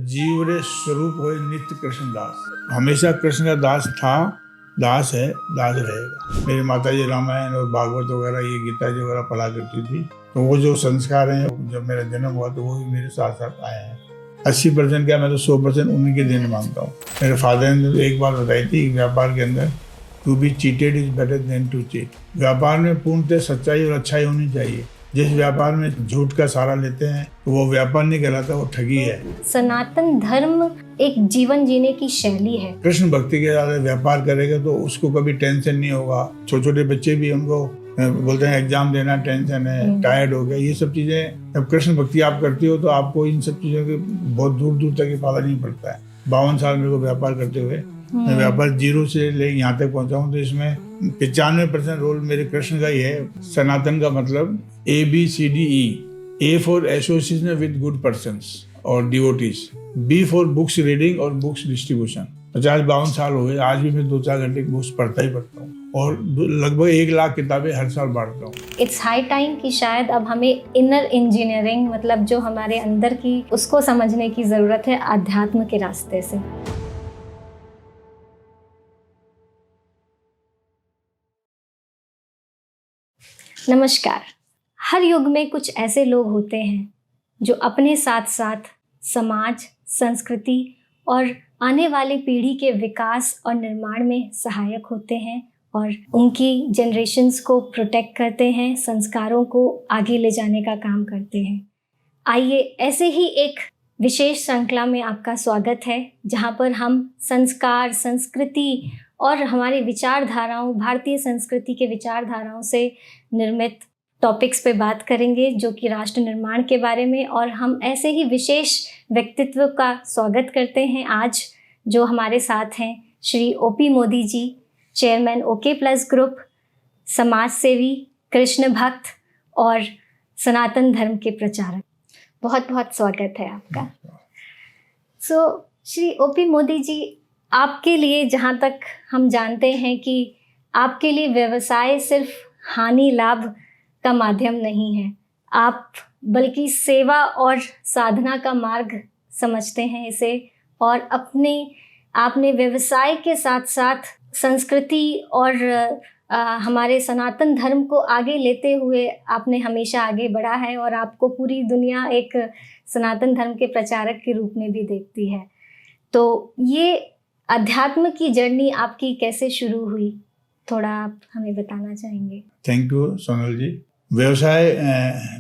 जीव रे स्वरूप होए नित्य कृष्ण दास। हमेशा कृष्ण का दास था, दास है, दास रहेगा। मेरी माता जी रामायण और भागवत वगैरह ये गीता जी वगैरह पढ़ा करती थी, तो वो जो संस्कार हैं जब मेरा जन्म हुआ तो वो भी मेरे साथ साथ आए हैं। 80% क्या, मैं तो 100% उन्हीं के दिन मानता हूँ। मेरे फादर ने तो एक बात बताई थी, व्यापार के अंदर to be cheated is better than to cheat. व्यापार में पूर्णतः सच्चाई और अच्छाई होनी चाहिए। जिस व्यापार में झूठ का सहारा लेते हैं तो वो व्यापार नहीं कहलाता, वो ठगी है। सनातन धर्म एक जीवन जीने की शैली है। कृष्ण भक्ति के साथ व्यापार करेगा तो उसको कभी टेंशन नहीं होगा। छोटे छोटे बच्चे भी उनको बोलते हैं एग्जाम देना टेंशन है, टायर्ड हो गया, ये सब चीजें। जब कृष्ण भक्ति आप करती हो तो आपको इन सब चीजों के बहुत दूर दूर तक पाला नहीं पड़ता है। 52 साल मेरे को व्यापार करते हुए, मैं व्यापार जीरो से ले यहाँ तक पहुंचा हूँ, तो इसमें 95% रोल मेरे कृष्ण का ही है। सनातन का मतलब ABCDE। A for association with good persons और devotees, B for books reading और बुक्स डिस्ट्रीब्यूशन। 50-52 साल हो गए, आज भी मैं 2-4 घंटे बुक्स पढ़ता ही पढ़ता हूँ और लगभग 1 लाख किताबें हर साल बांटता हूँ। इट्स हाई टाइम कि शायद अब हमें इनर इंजीनियरिंग, मतलब जो हमारे अंदर की, उसको समझने की जरूरत है आध्यात्म के रास्ते से। नमस्कार। हर युग में कुछ ऐसे लोग होते हैं जो अपने साथ साथ समाज, संस्कृति और आने वाली पीढ़ी के विकास और निर्माण में सहायक होते हैं और उनकी जनरेशन्स को प्रोटेक्ट करते हैं, संस्कारों को आगे ले जाने का काम करते हैं। आइए, ऐसे ही एक विशेष श्रृंखला में आपका स्वागत है, जहां पर हम संस्कार, संस्कृति और हमारी विचारधाराओं, भारतीय संस्कृति के विचारधाराओं से निर्मित टॉपिक्स पे बात करेंगे, जो कि राष्ट्र निर्माण के बारे में। और हम ऐसे ही विशेष व्यक्तित्व का स्वागत करते हैं आज, जो हमारे साथ हैं Shri OP Modi ji, chairman OK+ group, समाज सेवी, कृष्ण भक्त और सनातन धर्म के प्रचारक। बहुत बहुत स्वागत है आपका। श्री OP मोदी जी, आपके लिए, जहाँ तक हम जानते हैं कि आपके लिए व्यवसाय सिर्फ हानि लाभ का माध्यम नहीं है, आप बल्कि सेवा और साधना का मार्ग समझते हैं इसे। और आपने व्यवसाय के साथ साथ संस्कृति और हमारे सनातन धर्म को आगे लेते हुए आपने हमेशा आगे बढ़ा है, और आपको पूरी दुनिया एक सनातन धर्म के प्रचारक के रूप में भी देखती है। तो ये अध्यात्म की जर्नी आपकी कैसे शुरू हुई, थोड़ा आप हमें बताना चाहेंगे? थैंक यू सोनल जी। व्यवसाय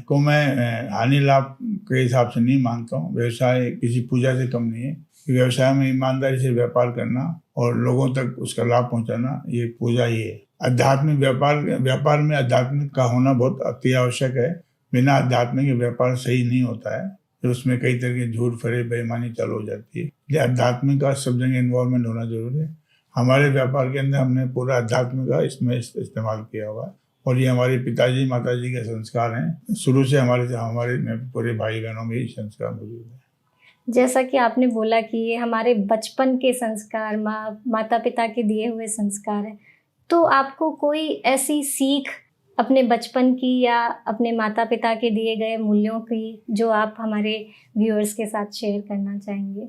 को मैं हानि लाभ के हिसाब से नहीं मानता हूँ। व्यवसाय किसी पूजा से कम नहीं है। व्यवसाय में ईमानदारी से व्यापार करना और लोगों तक उसका लाभ पहुंचाना, ये पूजा ही है। आध्यात्मिक व्यापार में आध्यात्मिक का होना बहुत अति आवश्यक है। बिना आध्यात्मिक व्यापार सही नहीं होता है, तो उसमें कई तरह के झूठ फरेब बेईमानी चालू हो जाती है। इसलिए आध्यात्मिक का सब जगह इन्वॉल्वमेंट होना जरूरी है। हमारे व्यापार के अंदर हमने पूरा आध्यात्मिक का इसमें इस्तेमाल किया हुआ है, और ये हमारे पिताजी माताजी के संस्कार हैं। शुरू से हमारे पूरे भाई बहनों में ये संस्कार मौजूद है। जैसा कि आपने बोला कि ये हमारे बचपन के संस्कार, माता पिता के दिए हुए संस्कार हैं, तो आपको कोई ऐसी सीख अपने बचपन की या अपने माता पिता के दिए गए मूल्यों की जो आप हमारे व्यूअर्स के साथ शेयर करना चाहेंगे?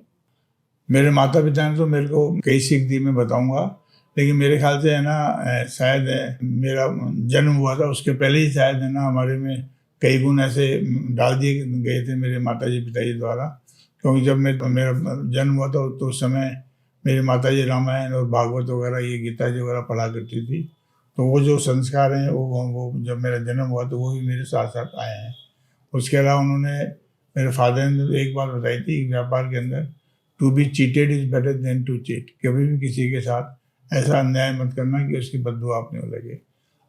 मेरे माता पिता ने तो मेरे को कई सीख दी, मैं बताऊंगा, लेकिन मेरे ख्याल से है ना, शायद मेरा जन्म हुआ था उसके पहले ही शायद है ना हमारे में कई गुण ऐसे डाल दिए गए थे मेरे माताजी पिताजी द्वारा। क्योंकि जब मेरा जन्म हुआ था तो उस समय मेरी माताजी रामायण और भागवत वगैरह ये गीता जी वगैरह पढ़ा करती थी, तो वो जो संस्कार हैं वो जब मेरा जन्म हुआ तो वो भी मेरे साथ साथ आए हैं। उसके अलावा उन्होंने, मेरे फादर ने एक बात बताई थी, व्यापार के अंदर to be cheated is better than to cheat. कभी भी किसी के साथ ऐसा अन्याय मत करना कि उसकी बददुआ अपने को लगे।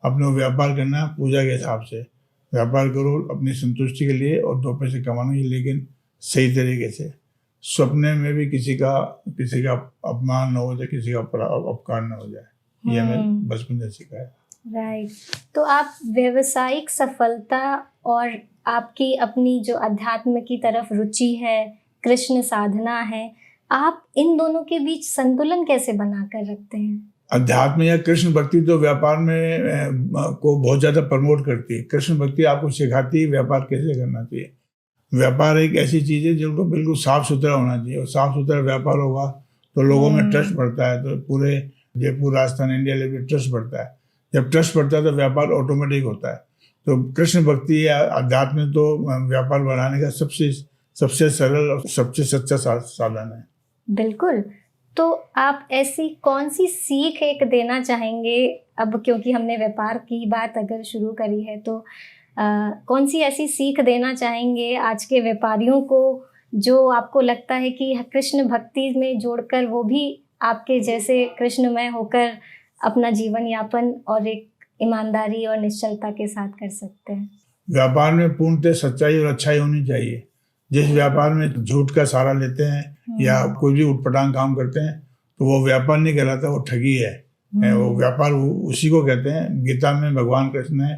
अपने व्यापार करना पूजा के हिसाब से व्यापार करो, अपनी संतुष्टि के लिए और 2 पैसे कमाने के लिए, लेकिन सही तरीके से। सपने में भी किसी का अपमान न हो जाए, किसी का अपकार न हो जाए, ये हमें बचपन से सीखा है। राइट। तो आप व्यवसायिक सफलता और आपकी अपनी जो अध्यात्म की तरफ रुचि है, कृष्ण साधना है, आप इन दोनों के बीच संतुलन कैसे बनाकर रखते हैं? अध्यात्म या कृष्ण भक्ति तो व्यापार में को बहुत ज़्यादा प्रमोट करती है। कृष्ण भक्ति आपको सिखाती है व्यापार कैसे करना चाहिए। व्यापार एक ऐसी चीज़ है जो बिल्कुल साफ सुथरा होना चाहिए, और साफ सुथरा व्यापार होगा तो लोगों में ट्रस्ट बढ़ता है, तो पूरे Jaipur, Rajasthan, India level trust बढ़ता है। जब ट्रस्ट बढ़ता है तो व्यापार ऑटोमेटिक होता है। तो कृष्ण भक्ति या अध्यात्म तो व्यापार बढ़ाने का सबसे सरल और सबसे सच्चा साधन है। बिल्कुल। तो आप ऐसी कौन सी सीख एक देना चाहेंगे, अब क्योंकि हमने व्यापार की बात अगर शुरू करी है तो कौन सी ऐसी सीख देना चाहेंगे आज के व्यापारियों को, जो आपको लगता है कि कृष्ण भक्ति में जोड़कर वो भी आपके जैसे कृष्णमय होकर अपना जीवन यापन और एक ईमानदारी और निश्चलता के साथ कर सकते हैं? व्यापार में पूर्णतः सच्चाई और अच्छाई होनी चाहिए। जिस व्यापार में झूठ का सहारा लेते हैं या कोई भी उटपटांग काम करते हैं तो वो व्यापार नहीं कहलाता, वो ठगी है। वो व्यापार उसी को कहते हैं। गीता में भगवान कृष्ण ने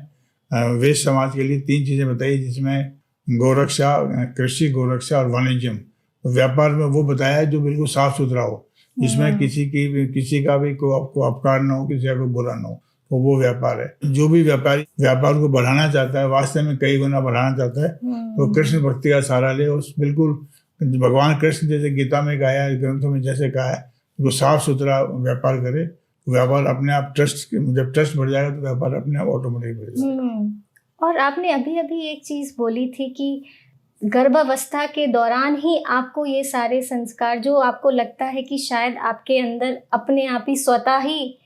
वैश्य समाज के लिए 3 चीजें बताई, जिसमें गौरक्षा, कृषि, गोरक्षा और वाणिज्यम। तो व्यापार में वो बताया है जो बिल्कुल साफ सुथरा हो, जिसमें किसी का भी कोई अपकार ना हो, किसी का कोई बुरा ना हो, तो वो व्यापार है। जो भी व्यापारी व्यापार को बढ़ाना चाहता है, वास्तव में कई गुना बढ़ाना चाहता है, तो कृष्ण भक्ति का सहारा ले। उस बिल्कुल भगवान कृष्ण जैसे गीता में कहा है, ग्रंथों में जैसे कहा है, वो साफ सुथरा व्यापार करे, व्यापार अपने आप जब ट्रस्ट बढ़ जाएगा तो व्यापार अपने आप ऑटोमेटिक बढ़ जाएगा। और आपने अभी अभी एक चीज बोली थी कि गर्भावस्था के दौरान ही आपको ये सारे संस्कार, जो आपको लगता है कि शायद आपके अंदर अपने आप ही स्वतः ही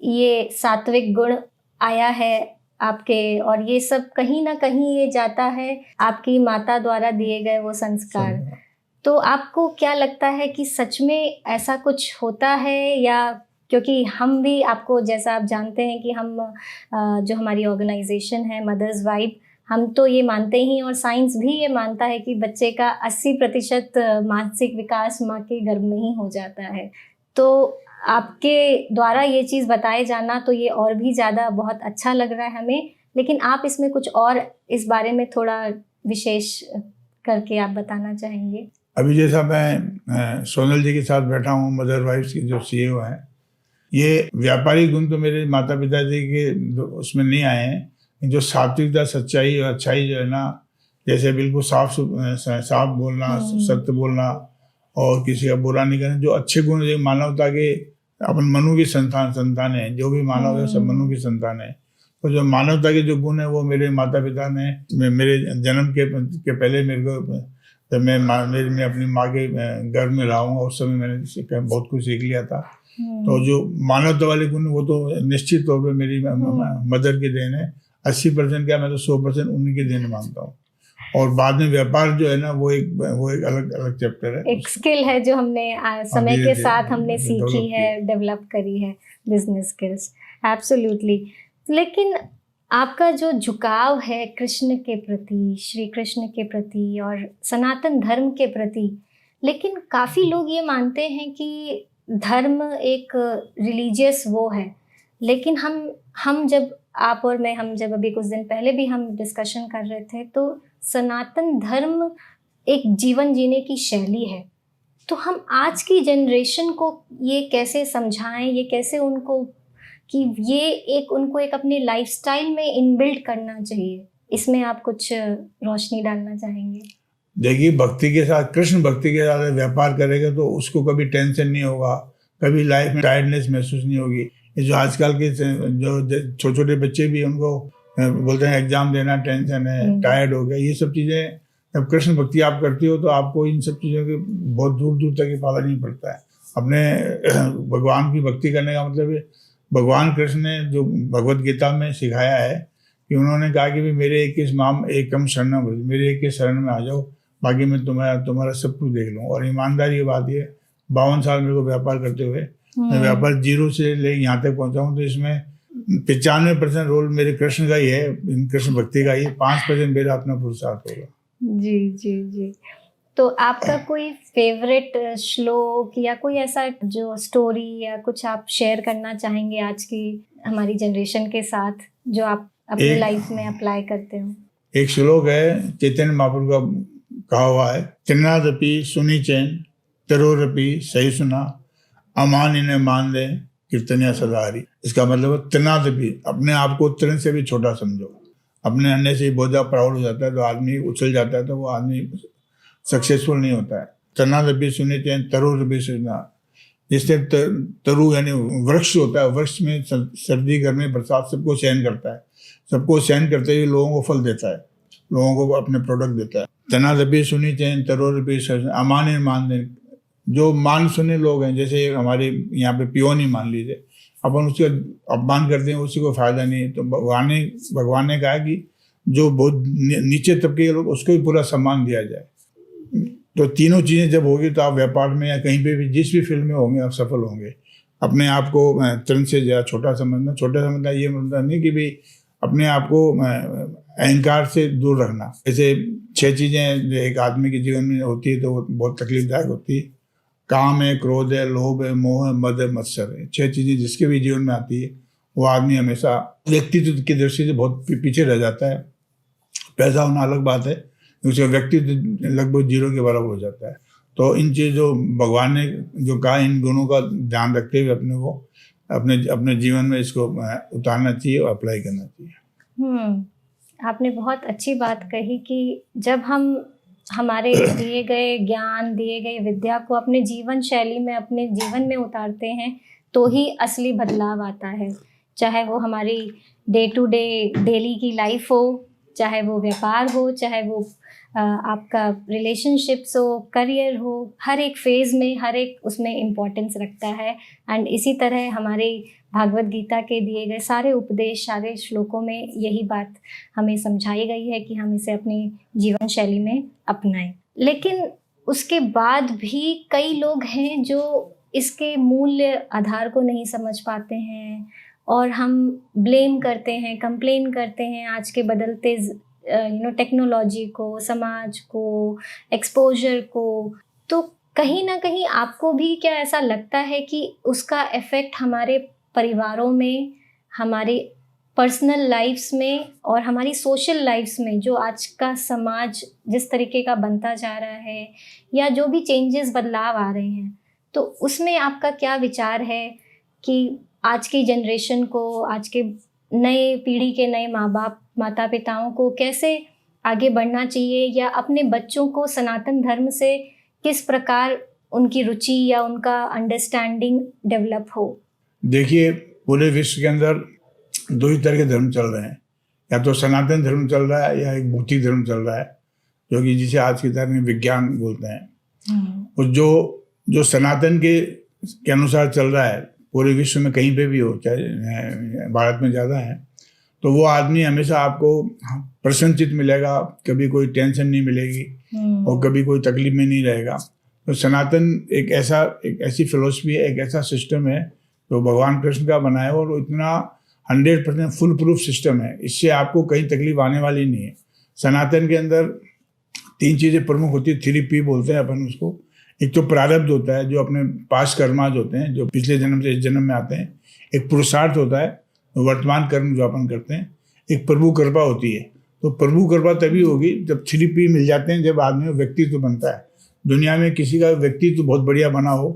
ये सात्विक गुण आया है आपके, और ये सब कहीं ना कहीं ये जाता है आपकी माता द्वारा दिए गए वो संस्कार। तो आपको क्या लगता है कि सच में ऐसा कुछ होता है, या क्योंकि हम भी आपको, जैसा आप जानते हैं कि हम जो हमारी ऑर्गेनाइजेशन है मदर्स वाइब, हम तो ये मानते ही, और साइंस भी ये मानता है कि बच्चे का 80% मानसिक विकास माँ के गर्भ में ही हो जाता है। तो आपके द्वारा ये चीज़ बताए जाना तो ये और भी ज़्यादा बहुत अच्छा लग रहा है हमें। लेकिन आप इसमें कुछ और इस बारे में थोड़ा विशेष करके आप बताना चाहेंगे? अभी जैसा मैं सोनल जी के साथ बैठा हूँ, मदर वाइफ्स की जो CEO हैं, ये व्यापारिक गुण तो मेरे माता पिता जी के उसमें नहीं आए हैं। जो सात्विकता, सच्चाई और अच्छाई जो है ना, जैसे बिल्कुल साफ बोलना, सत्य बोलना और किसी का बुरा नहीं करना, जो अच्छे गुण, जो मानवता के, अपन मनु की संतान है, जो भी मानव है सब मनु की संतान है। तो जो मानवता के जो गुण है वो मेरे माता पिता ने मेरे जन्म के पहले मेरे को, जब मैं अपनी माँ के गर्भ में रहा हूँ उस समय मैंने बहुत कुछ सीख लिया था। तो जो मानवता वाले गुण वो तो निश्चित तौर पे मेरी मदर की देन है। 80% क्या, मैं तो 100% उन्हीं की देन मानता हूँ। और बाद में व्यापार जो है ना वो एक अलग चैप्टर है, एक स्किल है जो हमने समय के साथ हमने सीखी है, डेवलप करी है, बिजनेस स्किल्स। एब्सोल्युटली। लेकिन आपका जो झुकाव है कृष्ण के प्रति, श्री कृष्ण के प्रति और सनातन धर्म के प्रति, लेकिन काफ़ी लोग ये मानते हैं कि धर्म एक रिलीजियस वो है, लेकिन हम जब आप और मैं, हम जब अभी कुछ दिन पहले भी हम डिस्कशन कर रहे थे, तो सनातन धर्म एक जीवन जीने की शैली है। तो हम आज की जनरेशन को ये कैसे समझाएं, ये कैसे उनको, कि ये उनको एक अपने लाइफस्टाइल में इनबिल्ट करना चाहिए, इसमें आप कुछ रोशनी डालना चाहेंगे? देखिए, भक्ति के साथ, कृष्ण भक्ति के साथ व्यापार करेगा तो उसको कभी टेंशन नहीं होगा, कभी लाइफ में टायर्डनेस महसूस नहीं होगी। ये जो आजकल के जो छोटे छोटे बच्चे भी, उनको बोलते हैं एग्जाम देना टेंशन है, टायर्ड हो गया, ये सब चीज़ें, जब कृष्ण भक्ति आप करती हो तो आपको इन सब चीज़ों के बहुत दूर दूर तक पाला नहीं पड़ता है। अपने भगवान की भक्ति करने का मतलब है, भगवान कृष्ण ने जो भगवत गीता में सिखाया है कि उन्होंने कहा कि मेरे एकम शरणम, मेरे एक शरण में आ जाओ, बाकी मैं तुम्हारा सब कुछ देख लूँ। और ईमानदारी की बात ये, 52 साल मेरे को व्यापार करते हुए, मैं व्यापार 0 से ले यहाँ तक पहुँचा हूँ, तो इसमें 95% रोल मेरे कृष्ण का ही है, कृष्ण भक्ति का ही, 5% मेरा अपना पुरुषार्थ होगा। जी जी जी। तो आपका कोई फेवरेट श्लोक या कोई ऐसा जो स्टोरी या कुछ आप शेयर करना चाहेंगे आज की हमारी जनरेशन के साथ, जो आप अपनी लाइफ में अप्लाई करते हो? एक श्लोक है, चैतन्य महाप्रभु का कहा हुआ है, तिन्नादपि सुनी चैन तरोरपि सही सुना, अमान इन्हें मान दे कीर्तनिया सदाहरी। इसका मतलब है तिन्नादपि, अपने आप को तिन से भी छोटा समझो, अपने अन्य से बहुत ज़्यादा प्राउड हो जाता है तो आदमी उछल जाता है, तो वो आदमी सक्सेसफुल नहीं होता है। तना रबी सुनी चैन तरु रबी सुना, जिससे तरु यानी वृक्ष होता है, वृक्ष में सर्दी गर्मी बरसात सबको सहन करता है, सबको सहन करते हुए लोगों को फल देता है, लोगों को अपने प्रोडक्ट देता है। तना रबी सुनी चैन तरु रबी अमान मान दे, जो मान सुने लोग हैं, जैसे हमारे यहाँ पे पियोन ही मान लीजिए, अपन उसका अपमान करते हैं, उसी को फायदा नहीं। तो भगवान ने कहा कि जो बहुत नीचे तबके के लोग, उसको भी पूरा सम्मान दिया जाए। तो तीनों चीज़ें जब होगी तो आप व्यापार में या कहीं पे भी जिस भी फील्ड में होंगे आप सफल होंगे। अपने आप को तुरंत से ज़्यादा छोटा समझना ये मतलब नहीं कि भाई अपने आप को अहंकार से दूर रखना। जैसे 6 चीज़ें जो एक आदमी के जीवन में होती है तो वो बहुत तकलीफदायक होती है। काम है, क्रोध है, लोभ है, मोह है, मद है, मत्सर है। 6 चीज़ें जिसके भी जीवन में आती है वो आदमी हमेशा व्यक्तित्व की दृष्टि से बहुत पीछे रह जाता है। पैसा होना अलग बात है, उसका व्यक्तित्व लगभग 0 के बराबर हो जाता है। तो इन चीज़ों भगवान ने जो कहा, इन गुणों का ध्यान रखते हुए अपने को अपने जीवन में इसको उतारना चाहिए और अप्लाई करना चाहिए। आपने बहुत अच्छी बात कही कि जब हम हमारे दिए गए ज्ञान, दिए गए विद्या को अपने जीवन शैली में, अपने जीवन में उतारते हैं तो ही असली बदलाव आता है। चाहे वो हमारी डे टू डे डेली की लाइफ हो, चाहे वो व्यापार हो, चाहे वो आपका रिलेशनशिप्स हो, करियर हो, हर एक फेज़ में, हर एक उसमें इम्पोर्टेंस रखता है। एंड इसी तरह हमारे भागवत गीता के दिए गए सारे उपदेश, सारे श्लोकों में यही बात हमें समझाई गई है कि हम इसे अपनी जीवन शैली में अपनाएं। लेकिन उसके बाद भी कई लोग हैं जो इसके मूल्य आधार को नहीं समझ पाते हैं और हम ब्लेम करते हैं, कंप्लेन करते हैं आज के बदलते टेक्नोलॉजी को, समाज को, एक्सपोजर को। तो कहीं ना कहीं आपको भी क्या ऐसा लगता है कि उसका इफ़ेक्ट हमारे परिवारों में, हमारे पर्सनल लाइफ्स में और हमारी सोशल लाइफ्स में, जो आज का समाज जिस तरीके का बनता जा रहा है या जो भी चेंजेस, बदलाव आ रहे हैं, तो उसमें आपका क्या विचार है कि आज की जनरेशन को, आज के नए पीढ़ी के नए माँ बाप, माता पिताओं को कैसे आगे बढ़ना चाहिए या अपने बच्चों को सनातन धर्म से किस प्रकार उनकी रुचि या उनका अंडरस्टैंडिंग डेवलप हो? देखिए, पूरे विश्व के अंदर 2 ही तरह के धर्म चल रहे हैं, या तो सनातन धर्म चल रहा है या एक भौतिक धर्म चल रहा है, जो कि जिसे आज के दौर में विज्ञान बोलते हैं। और जो सनातन के अनुसार चल रहा है पूरे विश्व में कहीं पे भी हो, चाहे भारत में ज़्यादा है, तो वो आदमी हमेशा आपको प्रसन्नचित मिलेगा, कभी कोई टेंशन नहीं मिलेगी और कभी कोई तकलीफ में नहीं रहेगा। तो सनातन एक ऐसी फिलोसफी है, एक ऐसा सिस्टम है जो भगवान कृष्ण का बनाया है और इतना 100% फुल प्रूफ सिस्टम है, इससे आपको कहीं तकलीफ आने वाली नहीं है। सनातन के अंदर 3 चीज़ें प्रमुख होती है, 3P बोलते हैं अपन उसको। एक तो प्रारब्ध होता है, जो अपने पास कर्माज होते हैं, जो पिछले जन्म से इस जन्म में आते हैं। एक पुरुषार्थ होता है, वर्तमान कर्म जो अपन करते हैं। एक प्रभु कृपा होती है। तो प्रभु कृपा तभी होगी जब 3P मिल जाते हैं, जब आदमी में व्यक्तित्व बनता है। दुनिया में किसी का व्यक्तित्व बहुत बढ़िया बना हो,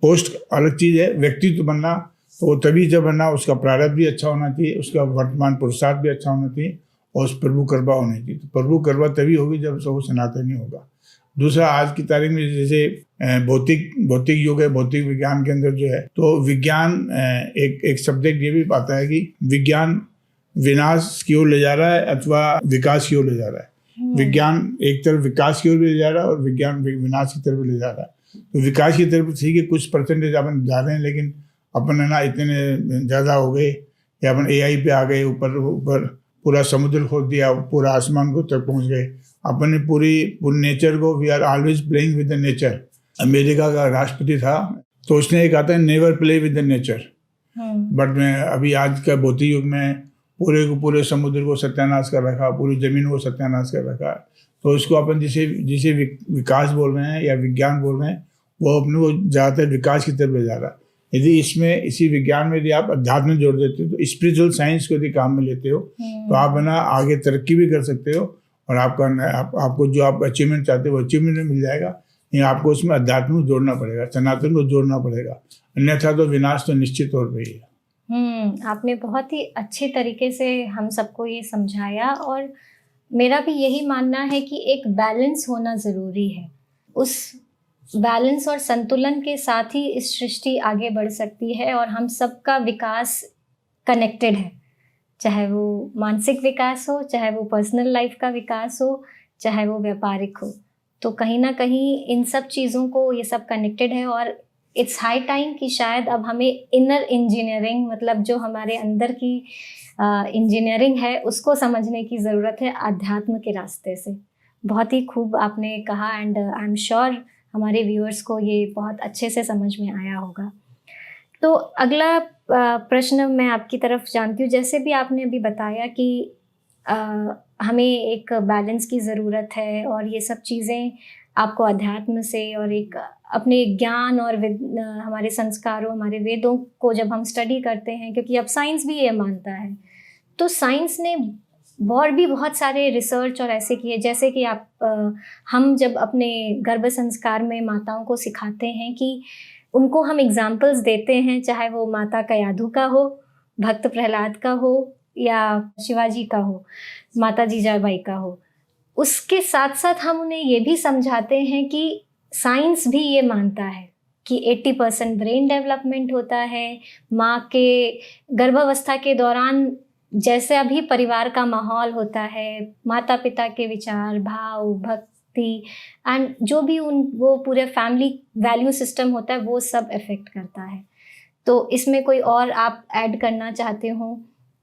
पोस्ट अलग चीज़ है, व्यक्तित्व बनना तो वो तभी जब बनना, उसका प्रारब्ध भी अच्छा होना चाहिए, उसका वर्तमान पुरुषार्थ भी अच्छा होना चाहिए और उस प्रभु कृपा होनी चाहिए। तो प्रभु कृपा तभी होगी जब वो सनातनी होगा। दूसरा, आज की तारीख में जैसे भौतिक युग है, भौतिक विज्ञान के अंदर जो है, तो विज्ञान एक सब्जेक्ट ये भी पाता है कि विज्ञान विनाश की ओर ले जा रहा है अथवा विकास की ओर ले जा रहा है। विज्ञान एक तरफ विकास की ओर भी ले जा रहा है और विज्ञान विनाश की तरफ भी ले जा रहा है। तो विकास की तरफ ठीक है, कुछ परसेंटेज अपन जा रहे हैं, लेकिन अपन है ना इतने ज़्यादा हो गए कि अपन AI पे आ गए, ऊपर पूरा समुद्र खोद दिया, पूरा आसमान को तक पहुँच गए। अपने पूरी नेचर को, we are always playing with the nature. America का राष्ट्रपति था तो उसने एक आता है, never play with the nature. But मैं अभी आज का भौतिक युग में पूरे समुद्र को सत्यानाश कर रखा, पूरी जमीन को सत्यानाश कर रखा। तो इसको अपन जिसे विकास बोल रहे हैं या विज्ञान बोल रहे हैं, वो अपने को ज़्यादातर विकास की तरफ ले जा रहा है। यदि इसी विज्ञान में यदि आप अध्यात्म जोड़ देते हो, तो स्पिरिचुअल साइंस को यदि काम में लेते हो, तो आप है ना आगे तरक्की भी कर सकते हो और आपको जो आप अचीवमेंट चाहते हो वो अचीवमेंट मिल जाएगा। या आपको उसमें अध्यात्म को जोड़ना पड़ेगा, सनातन को जोड़ना पड़ेगा, अन्यथा तो विनाश तो निश्चित तौर पर ही है। आपने बहुत ही अच्छे तरीके से हम सबको ये समझाया, और मेरा भी यही मानना है कि एक बैलेंस होना ज़रूरी है। उस बैलेंस और संतुलन के साथ ही इस सृष्टि आगे बढ़ सकती है, और हम सबका विकास कनेक्टेड है। चाहे वो मानसिक विकास हो, चाहे वो पर्सनल लाइफ का विकास हो, चाहे वो व्यापारिक हो। तो कहीं न कहीं इन सब चीज़ों को ये सब कनेक्टेड है, और इट्स हाई टाइम कि शायद अब हमें इनर इंजीनियरिंग, मतलब जो हमारे अंदर की इंजीनियरिंग है, उसको समझने की ज़रूरत है अध्यात्म के रास्ते से। बहुत ही खूब आपने कहा, एंड आई एम श्योर हमारे व्यूअर्स को ये बहुत अच्छे से समझ में आया होगा। तो अगला प्रश्न मैं आपकी तरफ जानती हूँ। जैसे भी आपने अभी बताया कि हमें एक बैलेंस की ज़रूरत है, और ये सब चीज़ें आपको अध्यात्म से और एक अपने ज्ञान और हमारे संस्कारों, हमारे वेदों को जब हम स्टडी करते हैं, क्योंकि अब साइंस भी ये मानता है, तो साइंस ने और भी बहुत सारे रिसर्च और ऐसे किए, जैसे कि हम जब अपने गर्भ संस्कार में माताओं को सिखाते हैं कि उनको हम एग्जाम्पल्स देते हैं, चाहे वो माता कयाधु का हो, भक्त प्रहलाद का हो, या शिवाजी का हो, माता जीजाबाई का हो, उसके साथ साथ हम उन्हें ये भी समझाते हैं कि साइंस भी ये मानता है कि 80% ब्रेन डेवलपमेंट होता है माँ के गर्भावस्था के दौरान। जैसे अभी परिवार का माहौल होता है, माता पिता के विचार, भाव, भक्ति, एंड जो भी वो पूरे फैमिली वैल्यू सिस्टम होता है, वो सब इफ़ेक्ट करता है। तो इसमें कोई और आप ऐड करना चाहते हो,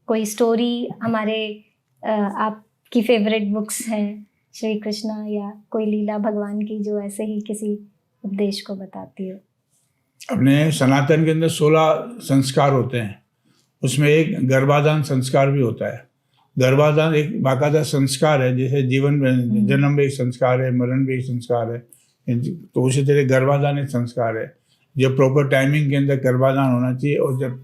कोई स्टोरी हमारे आपकी फेवरेट बुक्स हैं श्री कृष्णा, या कोई लीला भगवान की जो ऐसे ही किसी उपदेश को बताती हो? अपने सनातन के अंदर 16 संस्कार होते हैं, उसमें एक गर्भाधान संस्कार भी होता है। गर्भाधान एक बाकायदा संस्कार है, जैसे जीवन में जन्म भी एक संस्कार है, मरण भी एक संस्कार है, तो उसी तरह गर्भाधान एक संस्कार है जो प्रॉपर टाइमिंग के अंदर गर्भाधान होना चाहिए। और जब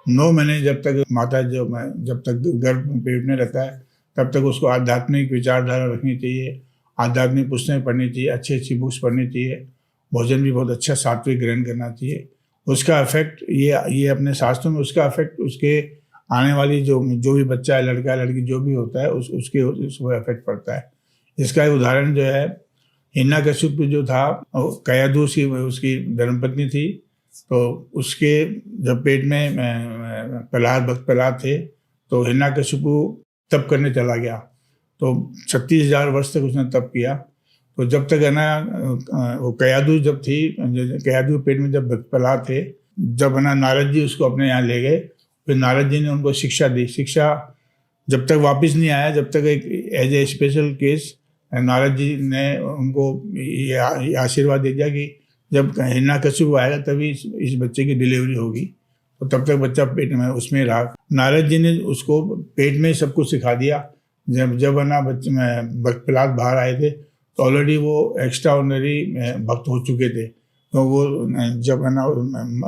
9 महीने जब तक माता जब तक गर्भ पेट में रहता है, तब तक उसको आध्यात्मिक विचारधारा रखनी चाहिए, आध्यात्मिक पुस्तकें पढ़नी चाहिए, अच्छी अच्छी बुक्स पढ़नी चाहिए, भोजन भी बहुत अच्छा सात्विक ग्रहण करना चाहिए। उसका इफेक्ट ये अपने शास्त्रों में उसका इफेक्ट उसके आने वाली जो भी बच्चा है, लड़का लड़की जो भी होता है, उसको इफेक्ट पड़ता है। इसका एक उदाहरण जो है, हिरण्यकशिपु जो था, कयाधु उसकी धर्मपत्नी थी, तो उसके जब पेट में भक्त प्रहलाद थे, तो हिरण्यकशिपु तप करने चला गया। तो 36,000 वर्ष तक उसने तप किया। तो जब तक है ना, वो कयाधु जब थी, कयाधु पेट में जब भक्त प्रहलाद थे, जब है ना नारद जी उसको अपने यहाँ ले गए, फिर नारद जी ने उनको शिक्षा दी। शिक्षा जब तक वापस नहीं आया, जब तक एक as a special case Narad ji ने उनको ये आशीर्वाद दे दिया कि जब हिरण्यकशिपु आएगा तभी इस बच्चे की डिलीवरी होगी, तो तब तक बच्चा पेट में उसमें रहा। नारद जी ने उसको पेट में सब कुछ सिखा दिया। जब है ना भक्त प्रहलाद बाहर आए थे, तो ऑलरेडी वो एक्स्ट्रा ऑर्डिनरी भक्त हो चुके थे। तो वो जब है ना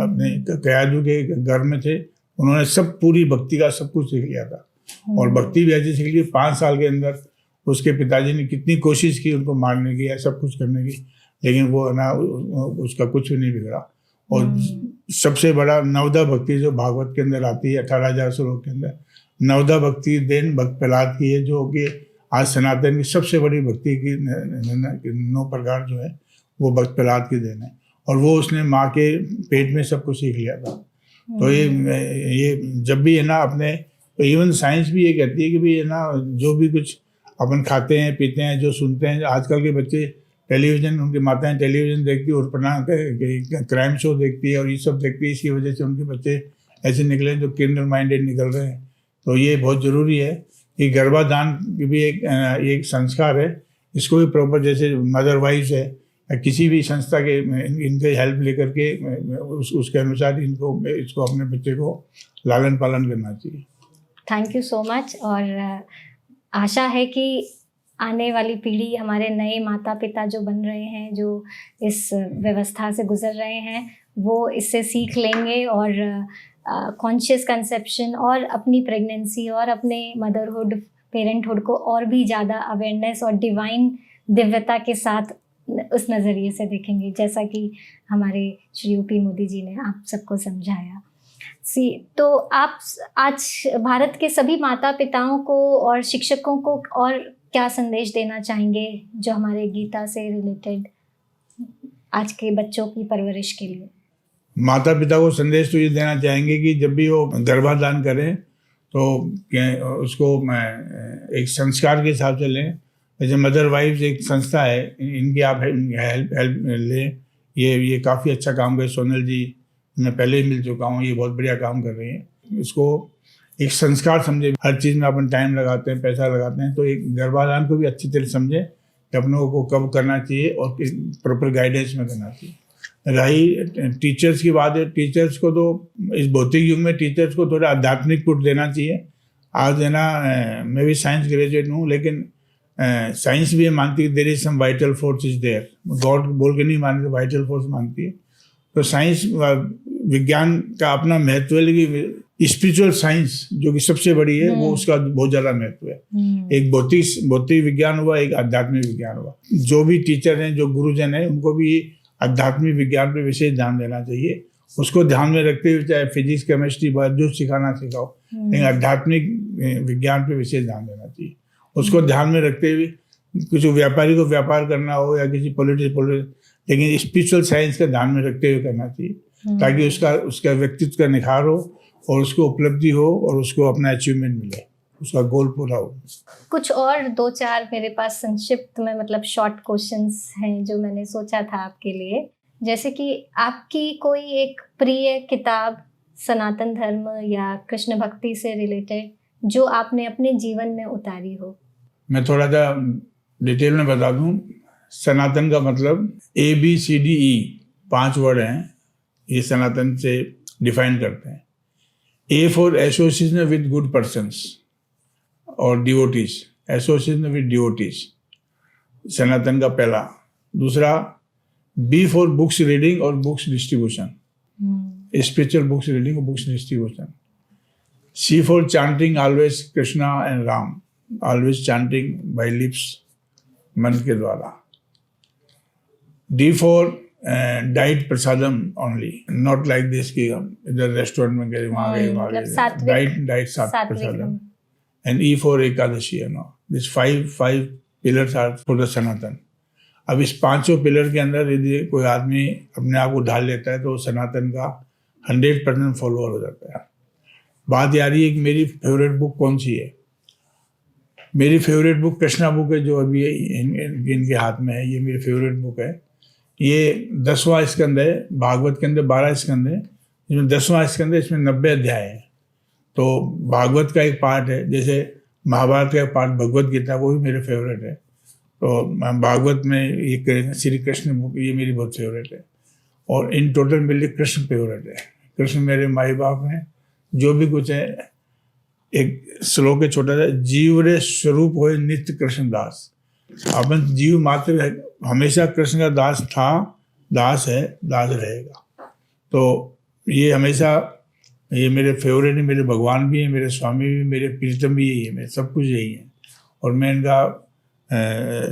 अपने कयाधु के घर में थे, उन्होंने सब पूरी भक्ति का सब कुछ सीख लिया था। और भक्ति भी ऐसी सीख ली, 5 साल के अंदर उसके पिताजी ने कितनी कोशिश की उनको मारने की या सब कुछ करने की, लेकिन वो है ना उसका कुछ भी नहीं बिगड़ा। और सबसे बड़ा नवदा भक्ति जो भागवत के अंदर आती है, 18,000 श्लोक के अंदर, नवदा भक्ति देन भक्त प्रहलाद की है, जो कि आज सनातन की सबसे बड़ी भक्ति की 9 प्रकार जो है वो भक्त प्रहलाद की देन है। और वो उसने माँ के पेट में सब कुछ सीख लिया था। तो ये जब भी है ना अपने, तो इवन साइंस भी ये कहती है कि भी है ना, जो भी कुछ अपन खाते हैं पीते हैं, जो सुनते हैं, आजकल के बच्चे टेलीविज़न, उनकी माताएं टेलीविज़न देखती है और क्राइम शो देखती है और ये सब देखती है, इसकी वजह से उनके बच्चे ऐसे निकले जो क्रिमिनल माइंडेड निकल रहे हैं। तो ये बहुत ज़रूरी है कि गर्भाधान भी एक संस्कार है, इसको भी प्रॉपर, जैसे मदर वाइफ है या किसी भी संस्था के इनके हेल्प लेकर के उसके अनुसार इसको अपने बच्चे को लालन पालन करना चाहिए। Thank you so much. और आशा है कि आने वाली पीढ़ी, हमारे नए माता पिता जो बन रहे हैं, जो इस व्यवस्था से गुजर रहे हैं, वो इससे सीख लेंगे और कॉन्शियस कंसेप्शन और अपनी प्रेगनेंसी और अपने मदरहुड, पेरेंटहुड को और भी ज़्यादा अवेयरनेस और डिवाइन दिव्यता के साथ उस नज़रिए से देखेंगे, जैसा कि हमारे श्री यूपी मोदी जी ने आप सबको समझाया। तो आप आज भारत के सभी माता पिताओं को और शिक्षकों को और क्या संदेश देना चाहेंगे जो हमारे गीता से रिलेटेड आज के बच्चों की परवरिश के लिए? माता पिता को संदेश तो ये देना चाहेंगे कि जब भी वो गर्भाधान करें तो उसको एक संस्कार के हिसाब से लें। जैसे मदर वाइफ्स एक संस्था है, इनकी आप हेल्प लें। ये काफ़ी अच्छा काम कर, सोनल जी मैं पहले ही मिल चुका हूँ, ये बहुत बढ़िया काम कर रही हैं। इसको एक संस्कार समझे, हर चीज़ में अपन टाइम लगाते हैं, पैसा लगाते हैं, तो एक गर्भाधान को भी अच्छी तरह समझे कि अपनों को कब करना चाहिए और प्रॉपर गाइडेंस में करना चाहिए। रही टीचर्स की बात है, टीचर्स को तो इस भौतिक युग में टीचर्स को थोड़ा आध्यात्मिक पुट देना चाहिए। आज है ना, मैं भी साइंस ग्रेजुएट हूँ, लेकिन साइंस भी मानती है there is some vital force is there. God बोल के नहीं मानती, वाइटल फोर्स मानती है। तो साइंस विज्ञान का अपना महत्व है, लेकिन स्पिरिचुअल साइंस जो कि सबसे बड़ी है वो उसका बहुत ज़्यादा महत्व है। एक भौतिक विज्ञान हुआ, एक आध्यात्मिक विज्ञान हुआ। जो भी टीचर हैं, जो गुरुजन हैं, उनको भी आध्यात्मिक विज्ञान पे विशेष ध्यान देना चाहिए। उसको ध्यान में रखते हुए चाहे फिजिक्स केमिस्ट्री जो सिखाना सिखाओ, लेकिन आध्यात्मिक विज्ञान पे विशेष ध्यान देना चाहिए। उसको ध्यान में रखते हुए कुछ व्यापारी को व्यापार करना हो या किसी पॉलिटिक्स, लेकिन स्पिरिचुअल साइंस का ध्यान में रखते हुए करना चाहिए, ताकि उसका व्यक्तित्व का निखार हो और उसको उपलब्धि हो और उसको अपना अचीवमेंट मिले, उसका गोल पूरा हो। कुछ और 2-4 मेरे पास संक्षिप्त में मतलब शॉर्ट क्वेश्चंस हैं जो मैंने सोचा था आपके लिए। जैसे कि आपकी कोई एक प्रिय किताब सनातन धर्म या कृष्ण भक्ति से रिलेटेड जो आपने अपने जीवन में उतारी हो? मैं थोड़ा सा डिटेल में बता दूं। सनातन का मतलब ABCDE 5 वर्ड हैं, ये सनातन से डिफाइन करते हैं। A for association with good persons और devotees, association with devotees, Sanatan का पहला। दूसरा B फॉर बुक्स रीडिंग और books distribution, spiritual books reading और books distribution. C for chanting always Krishna and Ram, always chanting by lips, मन के द्वारा। D for diet prasadam only, not like this कि हम इधर रेस्टोरेंट में गए वहाँ गए वहाँ गए, डाइट सात्विक prasadam. And E for Ekadashi, this 5 pillars are for the Sanatan. अब इस 5 पिलर के अंदर यदि कोई आदमी अपने आप को ढाल लेता है तो वो सनातन का 100% फॉलोअर हो जाता है। बात यार ये कि मेरी फेवरेट बुक कौन सी है। मेरी फेवरेट बुक कृष्णा बुक है, जो अभी इनके हाथ में है, ये मेरी फेवरेट बुक है। ये 10वां स्कंद है, भागवत के अंदर 12 स्कंद है, इसमें 10वां स्कंद है, इसमें 90 अध्याय है। तो भागवत का एक पार्ट है, जैसे महाभारत का एक पार्ट भगवत गीता, वो भी मेरे फेवरेट है। तो भागवत में ये श्री कृष्ण बुक ये मेरी बहुत फेवरेट है। और इन टोटल मेरे कृष्ण फेवरेट है। कृष्ण मेरे माई बाप हैं, जो भी कुछ है। एक श्लोक है छोटा सा, जीव रे स्वरूप होए नित्य कृष्ण दास। अपन जीव मात्र हमेशा कृष्ण का दास था, दास है, दास रहेगा। तो ये हमेशा ये मेरे फेवरेट है, मेरे भगवान भी हैं, मेरे स्वामी भी, मेरे प्रीतम भी यही है, मेरे सब कुछ यही है। और मैं इनका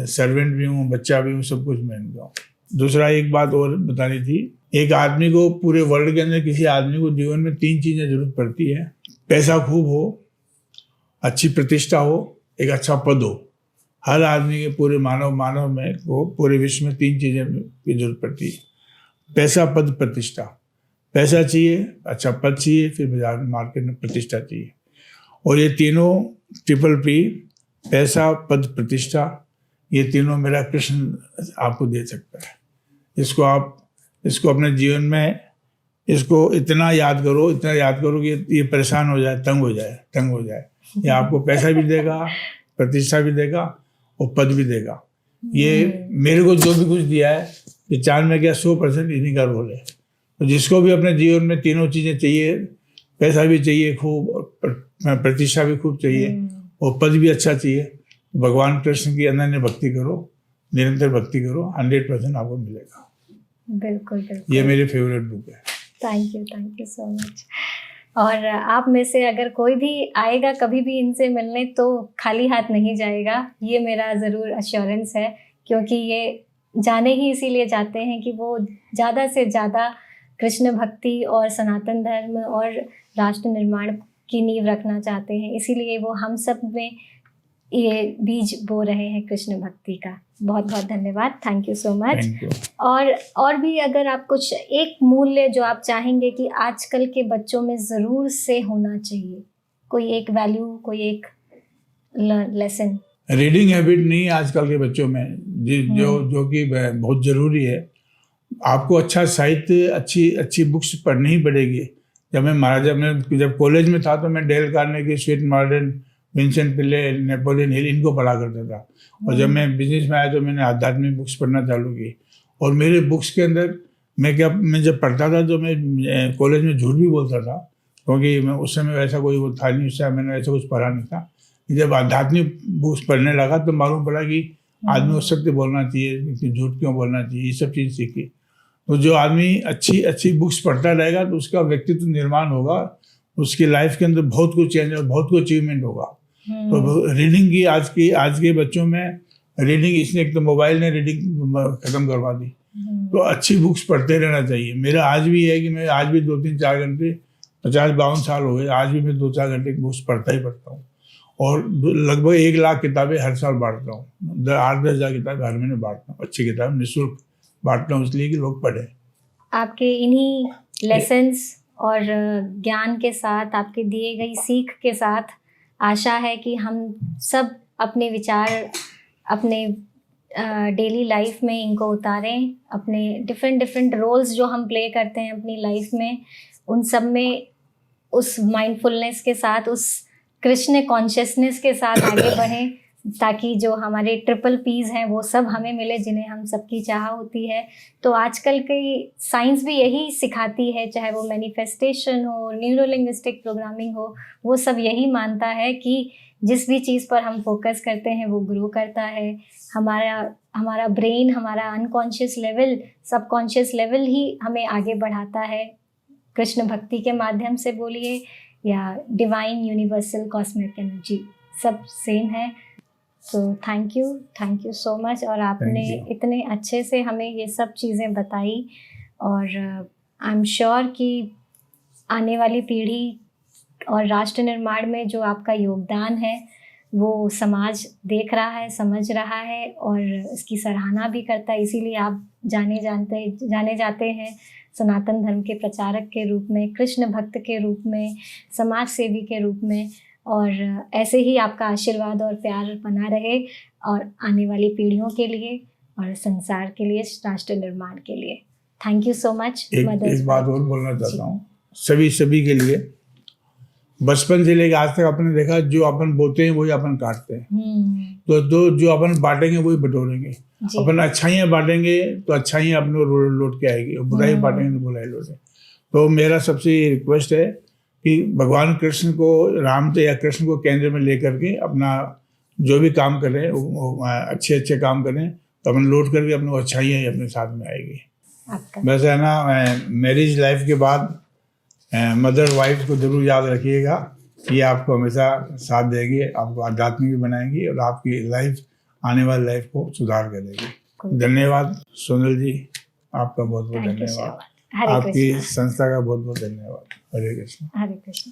सर्वेंट भी हूँ, बच्चा भी हूँ, सब कुछ मैं इनका हूँ। दूसरा एक बात और बतानी थी, एक आदमी को पूरे वर्ल्ड के अंदर किसी आदमी को जीवन में 3 चीज़ें जरूरत पड़ती है। पैसा खूब हो, अच्छी प्रतिष्ठा हो, एक अच्छा पद हो। हर आदमी के पूरे मानव में को पूरे विश्व में 3 चीज़ें की जरूरत पड़ती है। पैसा, पद, प्रतिष्ठा। पैसा चाहिए, अच्छा पद चाहिए, फिर बाजार मार्केट में प्रतिष्ठा चाहिए। और ये तीनों ट्रिपल P, पैसा, पद, प्रतिष्ठा, ये तीनों मेरा कृष्ण आपको दे सकता है। इसको अपने जीवन में इसको इतना याद करो कि ये परेशान हो जाए, तंग हो जाए। ये आपको पैसा भी देगा, प्रतिष्ठा भी देगा और पद भी देगा। ये मेरे को जो भी कुछ दिया है, ये 4 में क्या 100% इन्हीं का रोल है। तो जिसको भी अपने जीवन में तीनों चीज़ें चाहिए, पैसा भी चाहिए खूब और प्रतिष्ठा भी खूब चाहिए और पद भी अच्छा चाहिए, भगवान कृष्ण की अनन्य भक्ति करो, निरंतर भक्ति करो, 100% आपको मिलेगा। बिल्कुल। ये मेरी फेवरेट बुक है। Thank you so much. और आप में से अगर कोई भी आएगा कभी भी इनसे मिलने तो खाली हाथ नहीं जाएगा, ये मेरा ज़रूर अश्योरेंस है, क्योंकि ये जाने ही इसीलिए जाते हैं कि वो ज़्यादा से ज़्यादा कृष्ण भक्ति और सनातन धर्म और राष्ट्र निर्माण की नींव रखना चाहते हैं, इसीलिए वो हम सब में ये बीज बो रहे हैं कृष्ण भक्ति का। बहुत बहुत धन्यवाद, thank you so much. Thank you. और भी अगर आप कुछ एक मूल्य जो आप चाहेंगे कि आजकल के बच्चों में ज़रूर से होना चाहिए, कोई एक वैल्यू, कोई एक लेसन। रीडिंग हैबिट नहीं है आजकल के बच्चों में, जो कि बहुत ज़रूरी है। आपको अच्छा साहित्य, अच्छी बुक्स पढ़नी ही पड़ेगी। जब कॉलेज में था तो मैं Dale Carnegie, sweet modern, Vincent पिले, नेपोलियन हिल, इनको पढ़ा करता था। और जब मैं बिजनेस में आया तो मैंने आध्यात्मिक बुक्स पढ़ना चालू की। और मेरे बुक्स के अंदर मैं जब पढ़ता था तो मैं कॉलेज में झूठ भी बोलता था, क्योंकि मैं उस समय वैसा कोई वो था नहीं, उस समय मैंने ऐसा कुछ पढ़ा नहीं था। जब आध्यात्मिक बुक्स पढ़ने लगा तो मालूम पड़ा कि आदमी को सत्य बोलना चाहिए, झूठ क्यों बोलना चाहिए, ये सब चीज़ सीखी। तो जो आदमी अच्छी बुक्स पढ़ता रहेगा तो उसका व्यक्तित्व निर्माण होगा, उसकी लाइफ के अंदर बहुत कुछ चेंज होगा, बहुत कुछ अचीवमेंट होगा। तो रीडिंग की आज के बच्चों में रीडिंग, इसने एक तो मोबाइल ने रीडिंग खत्म करवा दी। तो अच्छी बुक्स पढ़ते रहना चाहिए। मेरा आज भी है कि मैं आज भी 2-3-4 घंटे, 50-52 साल हो गए, आज भी मैं 2-4 घंटे बुक्स पढ़ता ही पढ़ता हूँ। और लगभग 1 लाख किताबें हर साल बांटता हूँ। 8-10 हज़ार किताबें हर महीने बांटता हूँ, अच्छी किताब निःशुल्क बांटता हूँ, इसलिए कि लोग पढ़ें। आपके इन्हीं लेसन्स और ज्ञान के साथ, आपके दिए गई सीख के साथ आशा है कि हम सब अपने विचार अपने डेली लाइफ में इनको उतारें। अपने डिफरेंट रोल्स जो हम प्ले करते हैं अपनी लाइफ में, उन सब में उस माइंडफुलनेस के साथ, उस कृष्ण कॉन्शियसनेस के साथ आगे बढ़ें, ताकि जो हमारे ट्रिपल पीज हैं वो सब हमें मिले, जिन्हें हम सबकी चाह होती है। तो आजकल की साइंस भी यही सिखाती है, चाहे वो मैनिफेस्टेशन हो, न्यूरो लिंग्विस्टिक प्रोग्रामिंग हो, वो सब यही मानता है कि जिस भी चीज़ पर हम फोकस करते हैं वो ग्रो करता है। हमारा ब्रेन, हमारा अनकॉन्शियस लेवल, सबकॉन्शियस लेवल ही हमें आगे बढ़ाता है। कृष्ण भक्ति के माध्यम से बोलिए या डिवाइन यूनिवर्सल कॉस्मिक एनर्जी, सब सेम है। तो थैंक यू सो मच। और आपने इतने अच्छे से हमें ये सब चीज़ें बताई, और आई एम श्योर कि आने वाली पीढ़ी और राष्ट्र निर्माण में जो आपका योगदान है वो समाज देख रहा है, समझ रहा है और इसकी सराहना भी करता है। इसीलिए आप जाने जाते हैं सनातन धर्म के प्रचारक के रूप में, कृष्ण भक्त के रूप में, समाज सेवी के रूप में। और ऐसे ही आपका आशीर्वाद और प्यार बना रहे, और आने वाली पीढ़ियों के लिए और संसार के लिए, राष्ट्र निर्माण के लिए। Thank you so much. एक बात और बोलना चाहता हूँ सभी के लिए। बचपन से लेकर आज तक आपने देखा, जो अपन बोते हैं वही अपन काटते हैं। तो जो अपन बांटेंगे वही बटोरेंगे। अपन अच्छाइयाँ बांटेंगे तो अच्छाइयाँ अपने लौट के आएगी, और बुराई बांटेंगे तो बुराई लौटे। तो मेरा सबसे रिक्वेस्ट है कि भगवान कृष्ण को, राम या कृष्ण को केंद्र में लेकर के अपना जो भी काम करें वो अच्छे काम करें, तो अपन लौट करके अपने अच्छाइयाँ ही अपने साथ में आएगी। वैसे है ना, मैरिज लाइफ के बाद मदर वाइफ को जरूर याद रखिएगा, ये आपको हमेशा साथ देगी, आपको आध्यात्मिक भी बनाएगी और आपकी लाइफ, आने वाली लाइफ को सुधार करेगी। धन्यवाद सोनल जी, आपका बहुत बहुत धन्यवाद। आपकी संस्था का बहुत बहुत धन्यवाद। हरे कृष्ण। हरे कृष्ण।